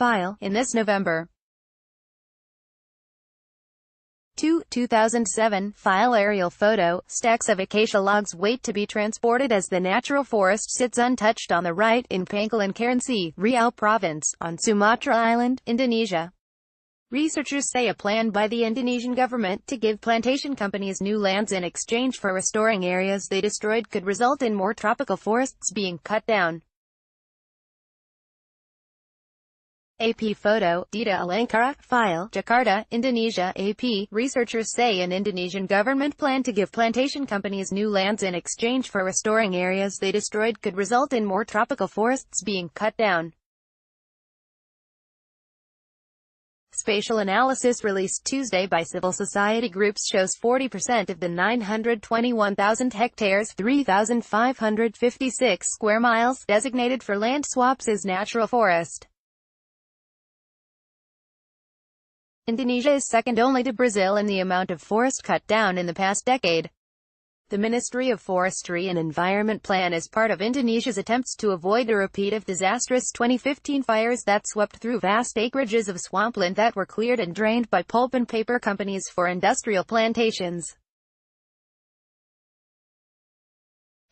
file, in this November 2007, file aerial photo, stacks of acacia logs wait to be transported as the natural forest sits untouched on the right, in Pangkalan Kerinci, Riau Province, on Sumatra Island, Indonesia. Researchers say a plan by the Indonesian government to give plantation companies new lands in exchange for restoring areas they destroyed could result in more tropical forests being cut down. AP photo, Dita Alangkara, file, Jakarta, Indonesia. AP, researchers say an Indonesian government plan to give plantation companies new lands in exchange for restoring areas they destroyed could result in more tropical forests being cut down. Spatial analysis released Tuesday by civil society groups shows 40% of the 921,000 hectares, 3,556 square miles, designated for land swaps is natural forest. Indonesia is second only to Brazil in the amount of forest cut down in the past decade. The Ministry of Forestry and Environment plan is part of Indonesia's attempts to avoid a repeat of disastrous 2015 fires that swept through vast acreages of swampland that were cleared and drained by pulp and paper companies for industrial plantations.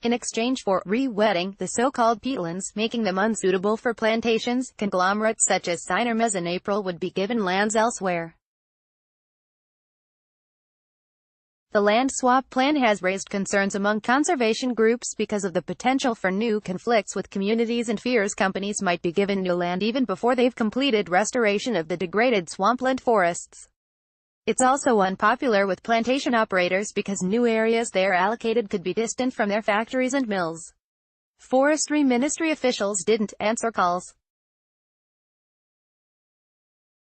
In exchange for re-wetting the so-called peatlands, making them unsuitable for plantations, conglomerates such as Sinermez and April would be given lands elsewhere. The land swap plan has raised concerns among conservation groups because of the potential for new conflicts with communities and fears companies might be given new land even before they've completed restoration of the degraded swampland forests. It's also unpopular with plantation operators because new areas they are allocated could be distant from their factories and mills. Forestry Ministry officials didn't answer calls.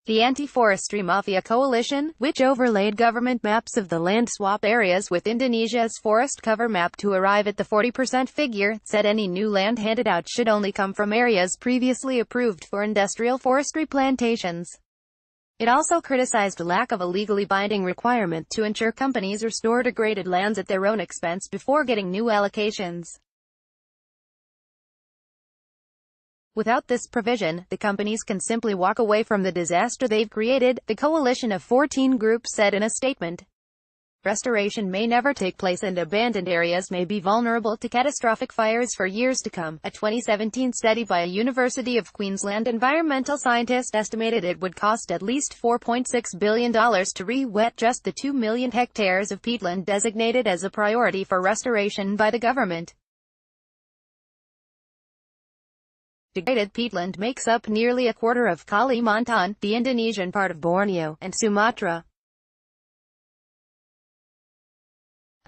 The Anti-Forestry Mafia Coalition, which overlaid government maps of the land swap areas with Indonesia's forest cover map to arrive at the 40% figure, said any new land handed out should only come from areas previously approved for industrial forestry plantations. It also criticized the lack of a legally binding requirement to ensure companies restore degraded lands at their own expense before getting new allocations. Without this provision, the companies can simply walk away from the disaster they've created, the coalition of 14 groups said in a statement. Restoration may never take place and abandoned areas may be vulnerable to catastrophic fires for years to come. A 2017 study by a University of Queensland environmental scientist estimated it would cost at least $4.6 billion to re-wet just the 2 million hectares of peatland designated as a priority for restoration by the government. Degraded peatland makes up nearly a quarter of Kalimantan, the Indonesian part of Borneo, and Sumatra.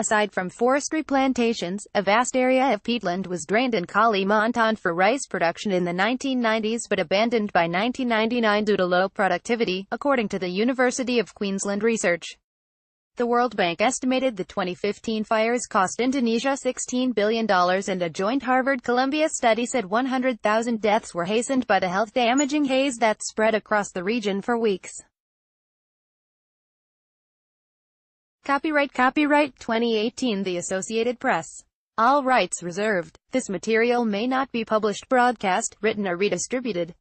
Aside from forestry plantations, a vast area of peatland was drained in Kalimantan for rice production in the 1990s but abandoned by 1999 due to low productivity, according to the University of Queensland research. The World Bank estimated the 2015 fires cost Indonesia $16 billion and a joint Harvard-Columbia study said 100,000 deaths were hastened by the health-damaging haze that spread across the region for weeks. Copyright 2018 The Associated Press. All rights reserved. This material may not be published, broadcast, written or redistributed.